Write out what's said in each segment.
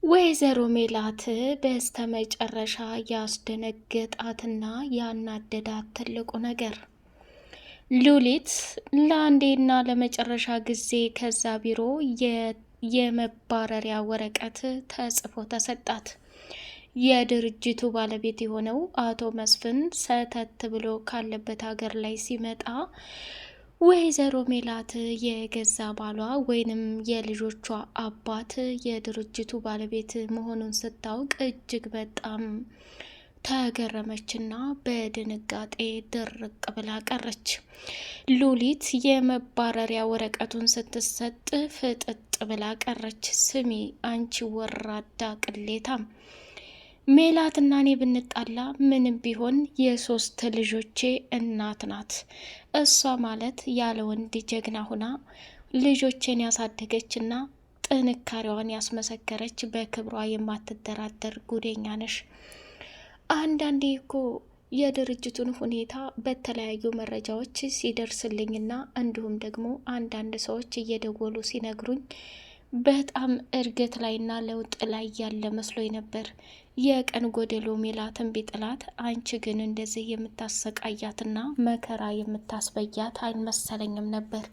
ወይዘሮ ሜላት በስተመጨረሻ ያስደነገጣትና ያናደዳት ትልቁ ነገር ሉሊት ለአንዴና ለመጨረሻ ጊዜ ከዛ ቢሮ የመባረሪያ ወረቀት ተጽፎ ተሰጣት። የድርጅቱ ባለቤት የሆነው አቶ መስፍን ሰተት ብሎ ካለበት ሀገር ላይ ሲመጣ ወይዘሮ ሜላት የገዛ ባሏ ወይንም የልጆቿ አባት የድርጅቱ ባለቤት መሆኑን ስታውቅ እጅግ በጣም ተገረመችና በድንጋጤ ድርቅ ብላ ቀረች። ሉሊት የመባረሪያ ወረቀቱን ስትሰጥ ፍጥጥ ብላ ቀረች። ስሚ አንቺ ወራዳ ቅሌታም፣ ሜላትና እኔ ብንጣላ ምንም ቢሆን የሶስት ልጆቼ እናት ናት። እሷ ማለት ያለ ወንድ ጀግና ሁና ልጆቼን ያሳደገችና ጥንካሬዋን ያስመሰከረች በክብሯ የማትደራደር ጉደኛ ነሽ። አንዳንዴ እኮ የድርጅቱን ሁኔታ በተለያዩ መረጃዎች ሲደርስልኝና እንዲሁም ደግሞ አንዳንድ ሰዎች እየደወሉ ሲነግሩኝ በጣም እድገት ላይና ለውጥ ላይ ያለ መስሎኝ ነበር። የቀን ጎደሎ ሜላትን ቢጥላት፣ አንቺ ግን እንደዚህ የምታሰቃያትና መከራ የምታስበያት አልመሰለኝም ነበር።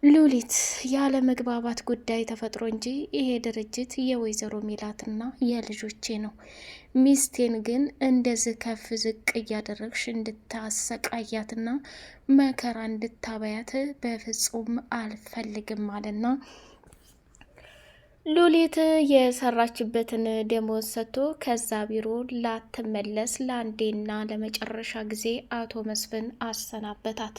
ሉሊት ያለ መግባባት ጉዳይ ተፈጥሮ እንጂ ይሄ ድርጅት የወይዘሮ ሜላትና የልጆቼ ነው። ሚስቴን ግን እንደዚህ ከፍ ዝቅ እያደረግሽ እንድታሰቃያትና መከራ እንድታበያት በፍጹም አልፈልግም አለና ሉሊት የሰራችበትን ደሞዝ ሰጥቶ ከዛ ቢሮ ላትመለስ ለአንዴና ለመጨረሻ ጊዜ አቶ መስፍን አሰናበታት።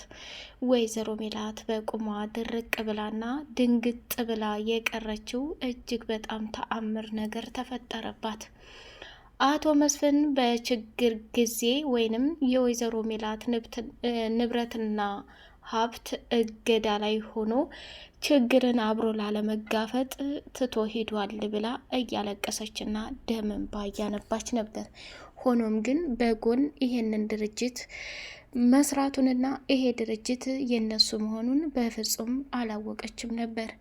ወይዘሮ ሜላት በቁሟ ድርቅ ብላና ድንግጥ ብላ የቀረችው እጅግ በጣም ተአምር ነገር ተፈጠረባት። አቶ መስፍን በችግር ጊዜ ወይንም የወይዘሮ ሜላት ንብረትና ሀብት እገዳ ላይ ሆኖ ችግርን አብሮ ላለመጋፈጥ ትቶ ሄዷል ብላ እያለቀሰችና ደም እንባ እያነባች ነበር። ሆኖም ግን በጎን ይሄንን ድርጅት መስራቱንና ይሄ ድርጅት የነሱ መሆኑን በፍጹም አላወቀችም ነበር።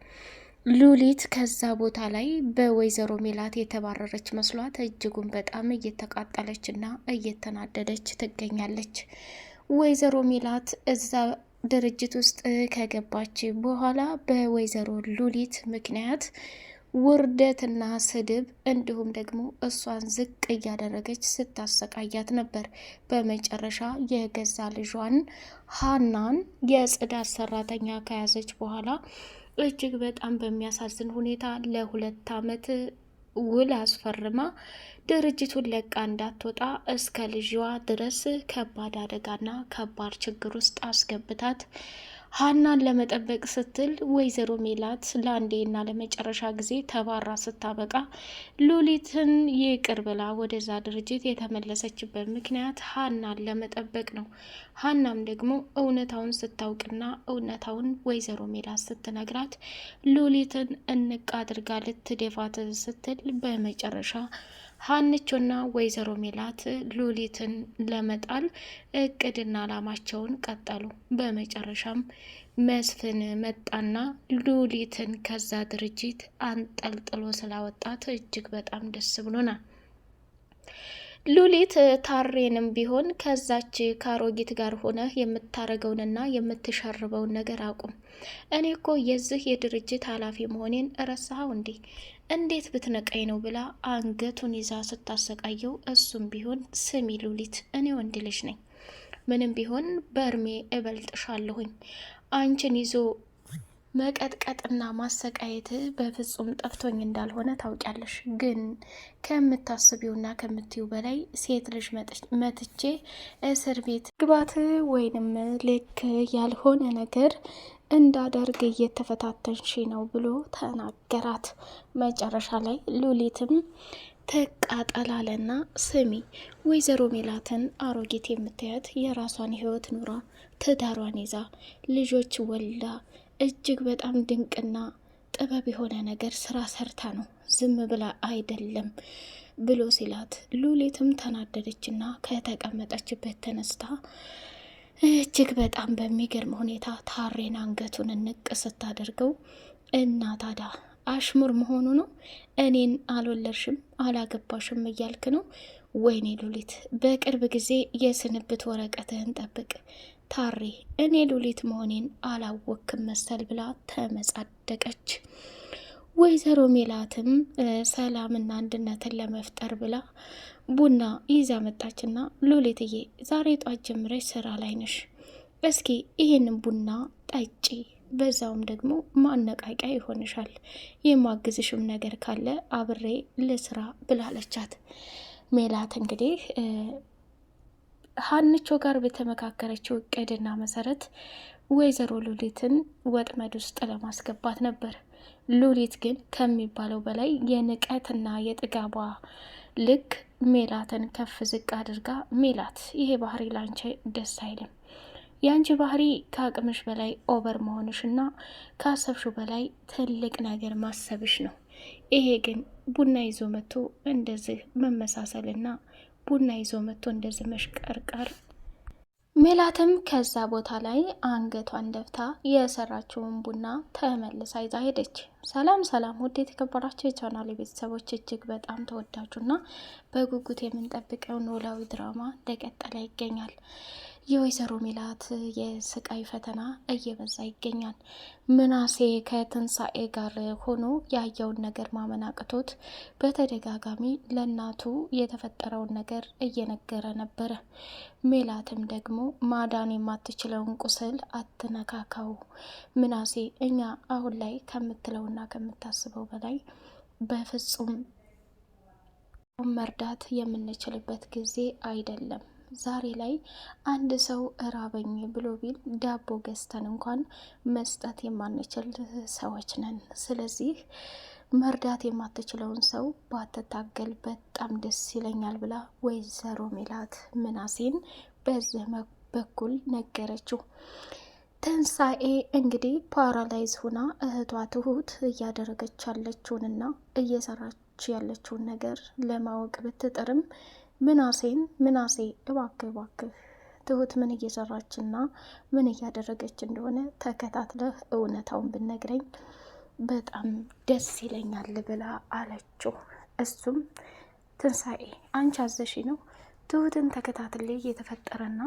ሉሊት ከዛ ቦታ ላይ በወይዘሮ ሜላት የተባረረች መስሏት እጅጉን በጣም እየተቃጠለችና እየተናደደች ትገኛለች። ወይዘሮ ሜላት እዛ ድርጅት ውስጥ ከገባች በኋላ በወይዘሮ ሉሊት ምክንያት ውርደትና ስድብ እንዲሁም ደግሞ እሷን ዝቅ እያደረገች ስታሰቃያት ነበር። በመጨረሻ የገዛ ልጇን ሀናን የጽዳት ሰራተኛ ከያዘች በኋላ እጅግ በጣም በሚያሳዝን ሁኔታ ለ2 ዓመት ውል አስፈርማ ድርጅቱን ለቃ እንዳትወጣ እስከ ልጅዋ ድረስ ከባድ አደጋና ከባድ ችግር ውስጥ አስገብታት ሀናን ለመጠበቅ ስትል ወይዘሮ ሜላት ለአንዴና ለመጨረሻ ጊዜ ተባራ ስታበቃ ሉሊትን ይቅር ብላ ወደዛ ድርጅት የተመለሰችበት ምክንያት ሀናን ለመጠበቅ ነው። ሀናም ደግሞ እውነታውን ስታውቅና እውነታውን ወይዘሮ ሜላት ስትነግራት ሉሊትን እንቅ አድርጋ ልትደፋት ስትል በመጨረሻ ሀንቾና ወይዘሮ ሜላት ሉሊትን ለመጣል እቅድና አላማቸውን ቀጠሉ። በመጨረሻም መስፍን መጣና ሉሊትን ከዛ ድርጅት አንጠልጥሎ ስላወጣት እጅግ በጣም ደስ ብሎናል። ሉሊት ታሬንም ቢሆን ከዛች ካሮጊት ጋር ሆነ የምታረገውንና የምትሸርበውን ነገር አቁም። እኔ እኮ የዚህ የድርጅት ኃላፊ መሆኔን እረሳኸው እንዴ? እንዴት ብትነቀኝ ነው ብላ አንገቱን ይዛ ስታሰቃየው፣ እሱም ቢሆን ስሚ ሉሊት፣ እኔ ወንድ ልጅ ነኝ፣ ምንም ቢሆን በእርሜ እበልጥሻለሁኝ። አንቺን ይዞ መቀጥቀጥና ማሰቃየት በፍጹም ጠፍቶኝ እንዳልሆነ ታውቂያለሽ። ግን ከምታስቢውና ከምትዩ በላይ ሴት ልጅ መትቼ እስር ቤት ግባት ወይንም ልክ ያልሆነ ነገር እንዳደርግ እየተፈታተንሽ ነው ብሎ ተናገራት። መጨረሻ ላይ ሉሊትም ተቃጠላለና ስሚ ወይዘሮ ሜላትን አሮጊት የምታያት የራሷን ህይወት ኑራ ትዳሯን ይዛ ልጆች ወልዳ እጅግ በጣም ድንቅና ጥበብ የሆነ ነገር ስራ ሰርታ ነው፣ ዝም ብላ አይደለም ብሎ ሲላት ሉሊትም ተናደደችና ከተቀመጠችበት ተነስታ እጅግ በጣም በሚገርም ሁኔታ ታሬን አንገቱን ንቅ ስታደርገው እና ታዲያ አሽሙር መሆኑ ነው። እኔን አልወለድሽም አላገባሽም እያልክ ነው? ወይኔ ሉሊት፣ በቅርብ ጊዜ የስንብት ወረቀትህን ጠብቅ። ታሬ እኔ ሉሊት መሆኔን አላወክም መሰል ብላ ተመጻደቀች። ወይዘሮ ሜላትም ሰላምና አንድነትን ለመፍጠር ብላ ቡና ይዛ መጣችና ሉሊትዬ ዛሬ ጧት ጀምረሽ ስራ ላይ ነሽ፣ እስኪ ይህንን ቡና ጠጪ፣ በዛውም ደግሞ ማነቃቂያ ይሆንሻል፣ የማግዝሽም ነገር ካለ አብሬ ልስራ ብላለቻት። ሜላት እንግዲህ ሀንቾ ጋር በተመካከረችው እቅድና መሰረት ወይዘሮ ሉሊትን ወጥመድ ውስጥ ለማስገባት ነበር። ሉሊት ግን ከሚባለው በላይ የንቀትና የጥጋቧ ልክ ሜላትን ከፍ ዝቅ አድርጋ፣ ሜላት ይሄ ባህሪ ላንቺ ደስ አይልም፣ የአንቺ ባህሪ ከአቅምሽ በላይ ኦቨር መሆንሽና ካሰብሹ በላይ ትልቅ ነገር ማሰብሽ ነው። ይሄ ግን ቡና ይዞ መጥቶ እንደዚህ መመሳሰልና ቡና ይዞ መጥቶ እንደዚህ መሽቀርቀር። ሜላትም ከዛ ቦታ ላይ አንገቷን ደፍታ የሰራችውን ቡና ተመልሳ ይዛ ሄደች። ሰላም ሰላም! ውድ የተከበራቸው የቻናል ቤተሰቦች፣ እጅግ በጣም ተወዳጁና በጉጉት የምንጠብቀው ኖላዊ ድራማ እንደቀጠለ ይገኛል። የወይዘሮ ሜላት የስቃይ ፈተና እየበዛ ይገኛል። ምናሴ ከትንሣኤ ጋር ሆኖ ያየውን ነገር ማመን አቅቶት በተደጋጋሚ ለእናቱ የተፈጠረውን ነገር እየነገረ ነበረ። ሜላትም ደግሞ ማዳን የማትችለውን ቁስል አትነካካው ምናሴ፣ እኛ አሁን ላይ ከምትለውና ከምታስበው በላይ በፍጹም መርዳት የምንችልበት ጊዜ አይደለም። ዛሬ ላይ አንድ ሰው እራበኝ ብሎ ቢል ዳቦ ገዝተን እንኳን መስጠት የማንችል ሰዎች ነን። ስለዚህ መርዳት የማትችለውን ሰው ባትታገል በጣም ደስ ይለኛል ብላ ወይዘሮ ሜላት ምናሴን በዚህ በኩል ነገረችው። ትንሣኤ እንግዲህ ፓራላይዝ ሁና እህቷ ትሁት እያደረገች ያለችውንና እየሰራች ያለችውን ነገር ለማወቅ ብትጥርም ምናሴ እባክህ ትሁት ምን እየሰራችና ምን እያደረገች እንደሆነ ተከታትለህ እውነታውን ብነግረኝ በጣም ደስ ይለኛል ብላ አለችው። እሱም ትንሣኤ አንቺ አዘሺ ነው፣ ትሁትን ተከታትሌ እየተፈጠረና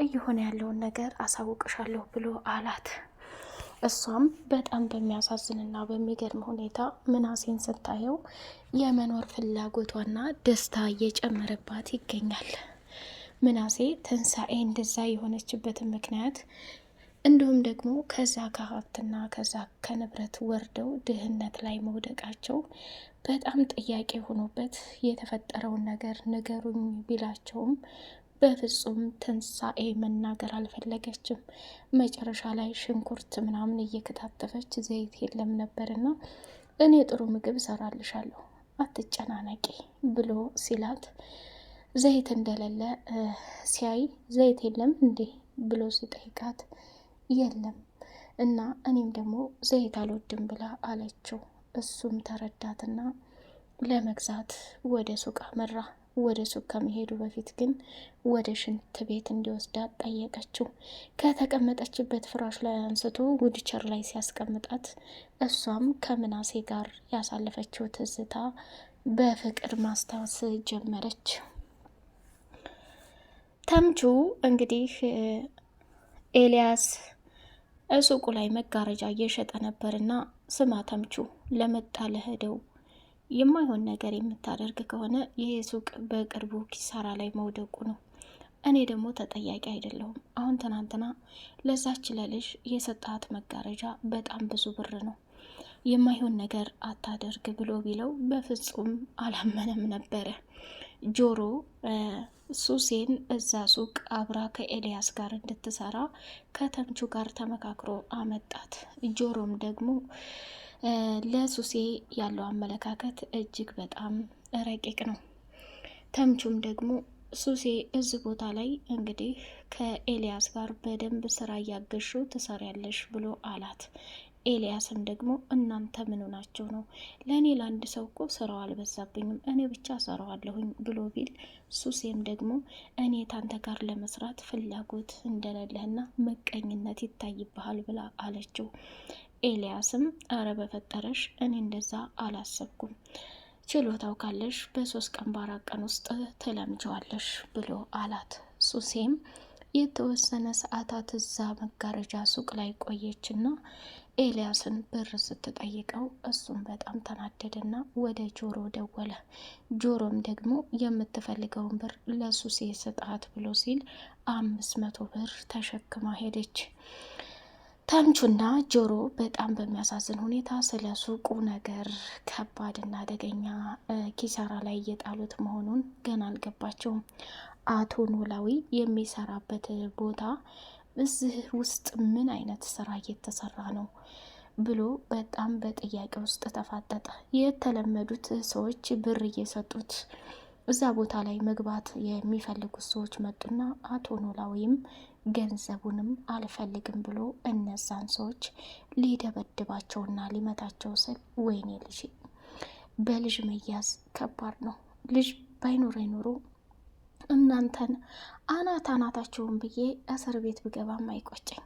እየሆነ ያለውን ነገር አሳውቅሻለሁ ብሎ አላት። እሷም በጣም በሚያሳዝንና በሚገርም ሁኔታ ምናሴን ስታየው የመኖር ፍላጎቷና ደስታ እየጨመረባት ይገኛል። ምናሴ ትንሣኤ እንደዛ የሆነችበትን ምክንያት እንዲሁም ደግሞ ከዛ ከሀብትና ከዛ ከንብረት ወርደው ድህነት ላይ መውደቃቸው በጣም ጥያቄ ሆኖበት የተፈጠረውን ነገር ንገሩኝ ቢላቸውም በፍጹም ትንሣኤ መናገር አልፈለገችም። መጨረሻ ላይ ሽንኩርት ምናምን እየከታተፈች ዘይት የለም ነበርና እኔ ጥሩ ምግብ እሰራልሻለሁ አትጨናነቂ ብሎ ሲላት ዘይት እንደሌለ ሲያይ ዘይት የለም እንዴ ብሎ ሲጠይቃት የለም እና እኔም ደግሞ ዘይት አልወድም ብላ አለችው። እሱም ተረዳትና ለመግዛት ወደ ሱቅ አመራ። ወደ ሱቅ ከመሄዱ በፊት ግን ወደ ሽንት ቤት እንዲወስዳት ጠየቀችው። ከተቀመጠችበት ፍራሽ ላይ አንስቶ ዊልቸር ላይ ሲያስቀምጣት እሷም ከምናሴ ጋር ያሳለፈችው ትዝታ በፍቅር ማስታወስ ጀመረች። ተምቹ እንግዲህ ኤልያስ ሱቁ ላይ መጋረጃ እየሸጠ ነበርና ስማ ተምቹ፣ ለመጣ ለሄደው የማይሆን ነገር የምታደርግ ከሆነ ይህ ሱቅ በቅርቡ ኪሳራ ላይ መውደቁ ነው። እኔ ደግሞ ተጠያቂ አይደለሁም። አሁን ትናንትና ለዛች ለልጅ የሰጣት መጋረጃ በጣም ብዙ ብር ነው። የማይሆን ነገር አታደርግ ብሎ ቢለው በፍጹም አላመነም ነበረ። ጆሮ ሱሴን እዛ ሱቅ አብራ ከኤልያስ ጋር እንድትሰራ ከተምቹ ጋር ተመካክሮ አመጣት። ጆሮም ደግሞ ለሱሴ ያለው አመለካከት እጅግ በጣም ረቂቅ ነው። ተምቹም ደግሞ ሱሴ እዚህ ቦታ ላይ እንግዲህ ከኤልያስ ጋር በደንብ ስራ እያገሹ ትሰሪያለሽ ብሎ አላት። ኤልያስም ደግሞ እናንተ ምን ሆናችሁ ነው? ለእኔ ለአንድ ሰው እኮ ስራው አልበዛብኝም፣ እኔ ብቻ ሰራዋለሁኝ ብሎ ቢል ሱሴም ደግሞ እኔ ታንተ ጋር ለመስራት ፍላጎት እንደሌለህና ምቀኝነት ይታይብሃል ብላ አለችው። ኤልያስም አረ በፈጠረሽ እኔ እንደዛ አላሰብኩም፣ ችሎታው ካለሽ በ3 ቀን በ4 ቀን ውስጥ ትለምጀዋለሽ ብሎ አላት። ሱሴም የተወሰነ ሰዓታት እዛ መጋረጃ ሱቅ ላይ ቆየችና ኤልያስን ብር ስትጠይቀው እሱም በጣም ተናደደና ወደ ጆሮ ደወለ። ጆሮም ደግሞ የምትፈልገውን ብር ለሱሴ ስጣት ብሎ ሲል 500 ብር ተሸክማ ሄደች። ተምቹና ጆሮ በጣም በሚያሳዝን ሁኔታ ስለ ሱቁ ነገር ከባድና አደገኛ ኪሳራ ላይ እየጣሉት መሆኑን ገና አልገባቸውም። አቶ ኖላዊ የሚሰራበት ቦታ እዚህ ውስጥ ምን አይነት ስራ እየተሰራ ነው ብሎ በጣም በጥያቄ ውስጥ ተፋጠጠ። የተለመዱት ሰዎች ብር እየሰጡት እዛ ቦታ ላይ መግባት የሚፈልጉት ሰዎች መጡና አቶ ኖላዊም ገንዘቡንም አልፈልግም ብሎ እነዛን ሰዎች ሊደበድባቸውና ሊመታቸው ስል ወይኔ ልጅ በልጅ መያዝ ከባድ ነው። ልጅ ባይኖረኝ ኖሮ እናንተን አናታችሁን ብዬ እስር ቤት ብገባም አይቆጨኝ።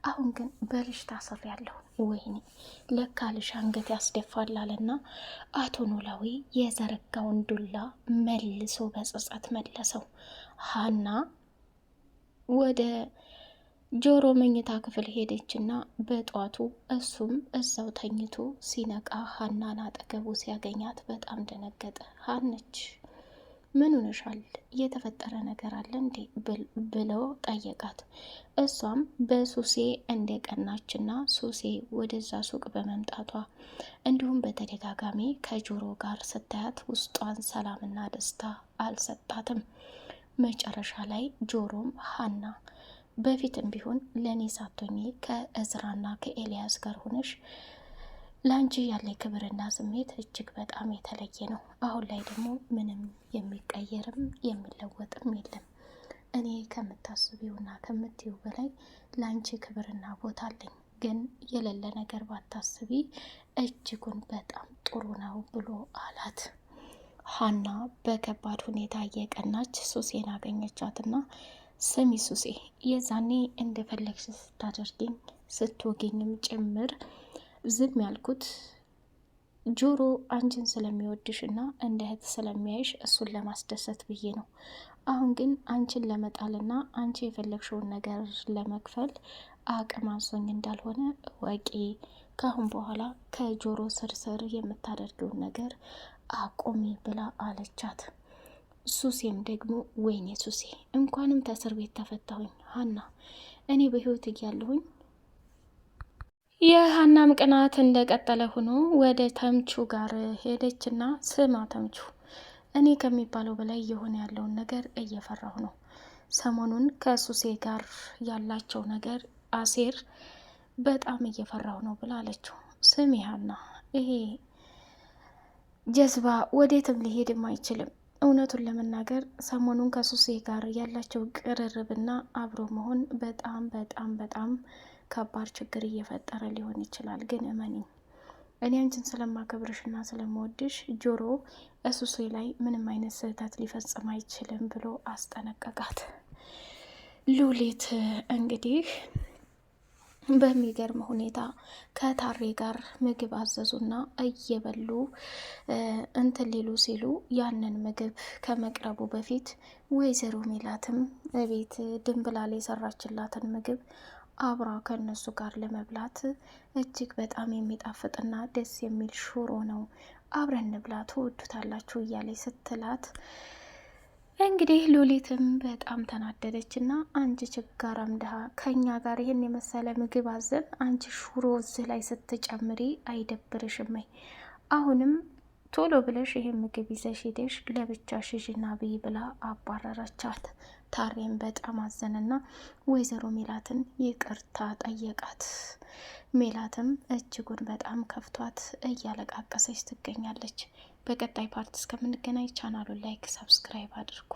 አሁን ግን በልጅ ታስሬያለሁ። ወይኔ ለካ ልጅ አንገት ያስደፋላለና አቶ ኖላዊ የዘረጋውን ዱላ መልሶ በጸጸት መለሰው። ሀና ወደ ጆሮ መኝታ ክፍል ሄደችና በጧቱ እሱም እዛው ተኝቶ ሲነቃ ሀናን አጠገቡ ሲያገኛት በጣም ደነገጠ። ሀነች ምን ሆነሻል? የተፈጠረ ነገር አለ እንዴ? ብለው ጠየቃት። እሷም በሱሴ እንደቀናችና ሱሴ ወደዛ ሱቅ በመምጣቷ እንዲሁም በተደጋጋሚ ከጆሮ ጋር ስታያት ውስጧን ሰላምና ደስታ አልሰጣትም። መጨረሻ ላይ ጆሮም ሀና በፊትም ቢሆን ለእኔ ሳቶኝ ከእዝራና ከኤልያስ ጋር ሆነሽ ለአንቺ ያለ ክብርና ስሜት እጅግ በጣም የተለየ ነው። አሁን ላይ ደግሞ ምንም የሚቀየርም የሚለወጥም የለም። እኔ ከምታስቢውና ከምትይው በላይ ለአንቺ ክብርና ቦታ አለኝ። ግን የሌለ ነገር ባታስቢ እጅጉን በጣም ጥሩ ነው ብሎ አላት። ሀና በከባድ ሁኔታ እየቀናች ሱሴን አገኘቻትና ስሚ ሱሴ፣ የዛኔ እንደፈለግሽ ስታደርግኝ ስትወገኝም ጭምር ዝም ያልኩት ጆሮ አንቺን ስለሚወድሽ እና እንደ እህት ስለሚያይሽ እሱን ለማስደሰት ብዬ ነው። አሁን ግን አንቺን ለመጣልና አንቺ የፈለግሽውን ነገር ለመክፈል አቅም አንሶኝ እንዳልሆነ ወቂ። ካሁን በኋላ ከጆሮ ስርስር የምታደርገውን ነገር አቁሚ ብላ አለቻት። ሱሴም ደግሞ ወይኔ ሱሴ እንኳንም ተእስር ቤት ተፈታሁኝ። ሀና እኔ በህይወት እያለሁኝ የሀናም ቅናት እንደቀጠለ ሆኖ ወደ ተምቹ ጋር ሄደችና ስማ ተምቹ፣ እኔ ከሚባለው በላይ እየሆነ ያለውን ነገር እየፈራሁ ነው። ሰሞኑን ከሱሴ ጋር ያላቸው ነገር አሴር በጣም እየፈራሁ ነው ብላለችው። ስሚ ሀና፣ ይሄ ጀዝባ ወዴትም ሊሄድም አይችልም። እውነቱን ለመናገር ሰሞኑን ከሱሴ ጋር ያላቸው ቅርርብና አብሮ መሆን በጣም በጣም በጣም ከባድ ችግር እየፈጠረ ሊሆን ይችላል። ግን እመኒኝ፣ እኔ አንቺን ስለማከብርሽና ስለምወድሽ ጆሮ እሱሴ ላይ ምንም አይነት ስህተት ሊፈጽም አይችልም ብሎ አስጠነቀቃት። ሉሊት እንግዲህ በሚገርም ሁኔታ ከታሬ ጋር ምግብ አዘዙና እየበሉ እንትን ሊሉ ሲሉ ያንን ምግብ ከመቅረቡ በፊት ወይዘሮ ሜላትም በቤት ድንብላል የሰራችላትን ምግብ አብራ ከነሱ ጋር ለመብላት እጅግ በጣም የሚጣፍጥና ደስ የሚል ሽሮ ነው፣ አብረን እንብላ ትወዱታላችሁ እያለች ስትላት እንግዲህ ሉሊትም በጣም ተናደደች እና አንቺ ችጋራም ድሃ ከኛ ጋር ይህን የመሰለ ምግብ አዘን አንቺ ሽሮ እዚህ ላይ ስትጨምሪ አይደብርሽም? አሁንም ቶሎ ብለሽ ይሄን ምግብ ይዘሽ ሄደሽ ለብቻ ሽዥና ብይ ብላ አባረረቻት። ታሬም በጣም አዘንና ወይዘሮ ሜላትን ይቅርታ ጠየቃት። ሜላትም እጅጉን በጣም ከፍቷት እያለቃቀሰች ትገኛለች። በቀጣይ ፓርት እስከምንገናኝ ቻናሉን ላይክ፣ ሰብስክራይብ አድርጉ።